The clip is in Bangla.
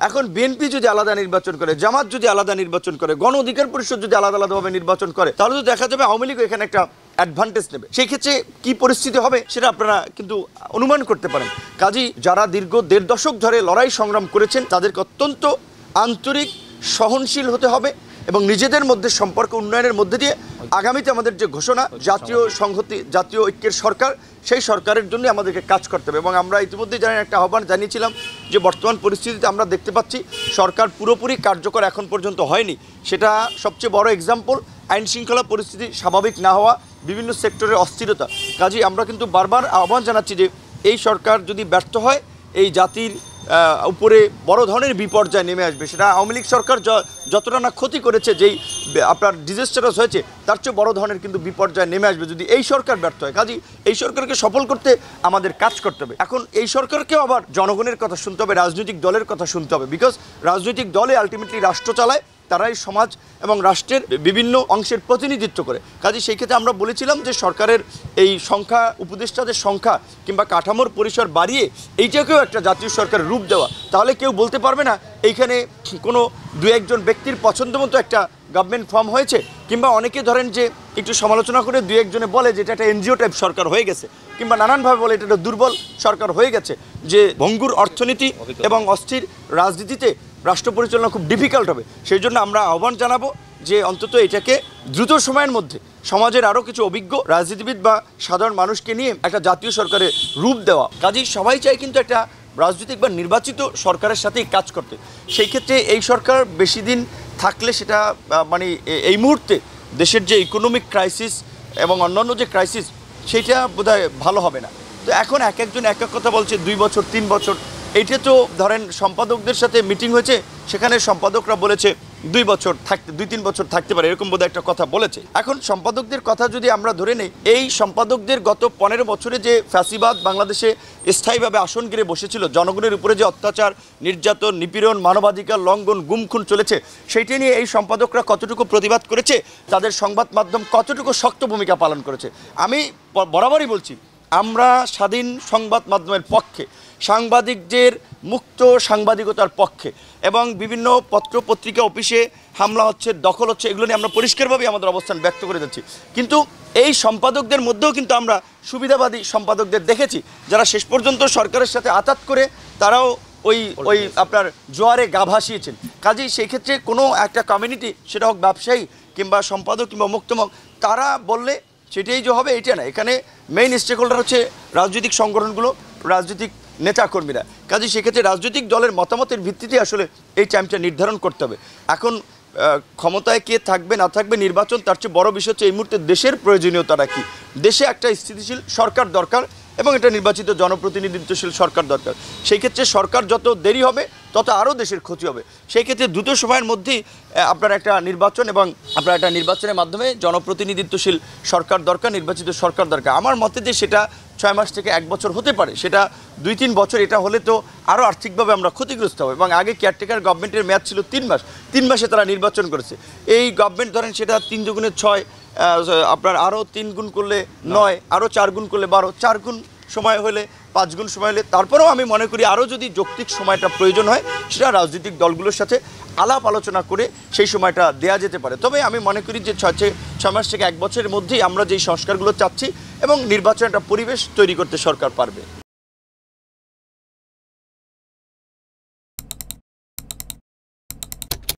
এখন বিএনপি যদি আলাদা নির্বাচন করে, জামাত যদি আলাদা নির্বাচন করে, গণ অধিকার পরিষদ যদি আলাদা আলাদাভাবে নির্বাচন করে, তাহলে তো দেখা যাবে আওয়ামী লীগ এখানে একটা অ্যাডভান্টেজ নেবে। সেই ক্ষেত্রে কি পরিস্থিতি হবে সেটা আপনারা কিন্তু অনুমান করতে পারেন। কাজেই যারা দীর্ঘ 1.5 দশক ধরে লড়াই সংগ্রাম করেছেন তাদেরকে অত্যন্ত আন্তরিক, সহনশীল হতে হবে এবং নিজেদের মধ্যে সম্পর্ক উন্নয়নের মধ্যে দিয়ে আগামীতে আমাদের যে ঘোষণা জাতীয় সংহতি, জাতীয় ঐক্যের সরকার, সেই সরকারের জন্য আমাদেরকে কাজ করতে হবে। এবং আমরা ইতিমধ্যে জানেন একটা আহ্বান জানিয়েছিলাম যে বর্তমান পরিস্থিতিতে আমরা দেখতে পাচ্ছি সরকার পুরোপুরি কার্যকর এখন পর্যন্ত হয়নি। সেটা সবচেয়ে বড় এক্সাম্পল আইন শৃঙ্খলা পরিস্থিতি স্বাভাবিক না হওয়া, বিভিন্ন সেক্টরের অস্থিরতা। কাজেই আমরা কিন্তু বারবার আহ্বান জানাচ্ছি যে এই সরকার যদি ব্যর্থ হয় এই জাতির উপরে বড় ধরনের বিপর্যয় নেমে আসবে। সেটা আওয়ামী লীগ সরকার যতটা না ক্ষতি করেছে, যেই আপনার ডিজাস্টারাস হয়েছে, তার চেয়ে বড় ধরনের কিন্তু বিপর্যয় নেমে আসবে যদি এই সরকার ব্যর্থ হয়। কাজেই এই সরকারকে সফল করতে আমাদের কাজ করতে হবে। এখন এই সরকারকেও আবার জনগণের কথা শুনতে হবে, রাজনৈতিক দলের কথা শুনতে হবে, বিকজ রাজনৈতিক দলে আলটিমেটলি রাষ্ট্র চালায়, তারাই সমাজ এবং রাষ্ট্রের বিভিন্ন অংশের প্রতিনিধিত্ব করে। কাজে সেই ক্ষেত্রে আমরা বলেছিলাম যে সরকারের এই সংখ্যা, উপদেষ্টাদের সংখ্যা কিংবা কাঠামোর পরিসর বাড়িয়ে এইটাকেও একটা জাতীয় সরকারের রূপ দেওয়া, তাহলে কেউ বলতে পারবে না এইখানে কোনো 2-1 ব্যক্তির পছন্দ মতো একটা গভর্নমেন্ট ফর্ম হয়েছে। কিংবা অনেকে ধরেন যে একটু সমালোচনা করে 2-1 জনে বলে যে এটা একটা এনজিও টাইপ সরকার হয়ে গেছে, কিংবা নানানভাবে বলে এটা একটা দুর্বল সরকার হয়ে গেছে, যে ভঙ্গুর অর্থনীতি এবং অস্থির রাজনীতিতে রাষ্ট্র পরিচালনা খুব ডিফিকাল্ট হবে। সেই জন্য আমরা আহ্বান জানাবো যে অন্তত এটাকে দ্রুত সময়ের মধ্যে সমাজের আরও কিছু অভিজ্ঞ রাজনীতিবিদ বা সাধারণ মানুষকে নিয়ে একটা জাতীয় সরকারের রূপ দেওয়া। কাজেই সবাই চাই কিন্তু একটা রাজনৈতিক বা নির্বাচিত সরকারের সাথেই কাজ করতে। সেই ক্ষেত্রে এই সরকার বেশি দিন থাকলে সেটা মানে এই মুহূর্তে দেশের যে ইকোনমিক ক্রাইসিস এবং অন্যান্য যে ক্রাইসিস, সেইটা বোধহয় ভালো হবে না। তো এখন এক একজন এক এক কথা বলছে 2 বছর 3 বছর। এইটা তো ধরেন সম্পাদকদের সাথে মিটিং হয়েছে, সেখানে সম্পাদকরা বলেছে 2 বছর থাকতে, 2-3 বছর থাকতে পারে, এরকম বোধহয় একটা কথা বলেছে। এখন সম্পাদকদের কথা যদি আমরা ধরে নেই, এই সম্পাদকদের গত 15 বছরে যে ফ্যাসিবাদ বাংলাদেশে স্থায়ীভাবে আসন ঘিরে বসেছিল, জনগণের উপরে যে অত্যাচার, নির্যাতন, নিপীড়ন, মানবাধিকার লঙ্ঘন, গুম খুন চলেছে, সেইটা নিয়ে এই সম্পাদকরা কতটুকু প্রতিবাদ করেছে, তাদের সংবাদ মাধ্যম কতটুকু শক্ত ভূমিকা পালন করেছে। আমি বরাবরই বলছি আমরা স্বাধীন সংবাদ মাধ্যমের পক্ষে, সাংবাদিকদের মুক্ত সাংবাদিকতার পক্ষে, এবং বিভিন্ন পত্র পত্রিকা অফিসে হামলা হচ্ছে, দখল হচ্ছে, এগুলো নিয়ে আমরা পরিষ্কারভাবে আমাদের অবস্থান ব্যক্ত করে যাচ্ছি। কিন্তু এই সম্পাদকদের মধ্যেও কিন্তু আমরা সুবিধাবাদী সম্পাদকদের দেখেছি, যারা শেষ পর্যন্ত সরকারের সাথে আঁতাত করে তারাও ওই আপনার জোয়ারে গা ভাসিয়েছেন। কাজেই সেই ক্ষেত্রে কোনো একটা কমিউনিটি, সেটা হোক ব্যবসায়ী কিংবা সম্পাদক কিংবা মুক্তমক, তারা বললে সেটাই যে হবে এটা না। এখানে মেইন স্টেক হোল্ডার হচ্ছে রাজনৈতিক সংগঠনগুলো, রাজনৈতিক নেতাকর্মীরা। কাজে সেক্ষেত্রে রাজনৈতিক দলের মতামতের ভিত্তিতে আসলে এই টাইমটা নির্ধারণ করতে হবে। এখন ক্ষমতায় কে থাকবে না থাকবে নির্বাচন, তার চেয়ে বড় বিষয় হচ্ছে এই মুহূর্তে দেশের প্রয়োজনীয়তাটা কী। দেশে একটা স্থিতিশীল সরকার দরকার এবং এটা নির্বাচিত জনপ্রতিনিধিত্বশীল সরকার দরকার। সেই ক্ষেত্রে সরকার যত দেরি হবে তত আরও দেশের ক্ষতি হবে। সেই ক্ষেত্রে দ্রুত সময়ের মধ্যেই আপনার একটা নির্বাচন এবং আপনার একটা নির্বাচনের মাধ্যমে জনপ্রতিনিধিত্বশীল সরকার দরকার, নির্বাচিত সরকার দরকার। আমার মতে যে সেটা 6 মাস থেকে 1 বছর হতে পারে, সেটা 2-3 বছর এটা হলে তো আরও আর্থিকভাবে আমরা ক্ষতিগ্রস্ত হব। এবং আগে কেয়ারটেকার গভর্নমেন্টের মেয়াদ ছিল 3 মাস, 3 মাসে তারা নির্বাচন করেছে। এই গভর্নমেন্ট ধরেন সেটা 3 × 6, আপনার আরও 3 গুণ করলে 9, আরও 4 গুণ করলে 12, 4 গুণ সময় হলে 5 গুণ সময় হলে, তারপরেও আমি মনে করি আরও যদি যৌক্তিক সময়টা প্রয়োজন হয় সেটা রাজনৈতিক দলগুলোর সাথে আলাপ আলোচনা করে সেই সময়টা দেয়া যেতে পারে। তবে আমি মনে করি যে 6 মাস থেকে 1 বছরের মধ্যেই আমরা যেই সংস্কারগুলো চাচ্ছি এবং নির্বাচন একটা পরিবেশ তৈরি করতে সরকার পারবে।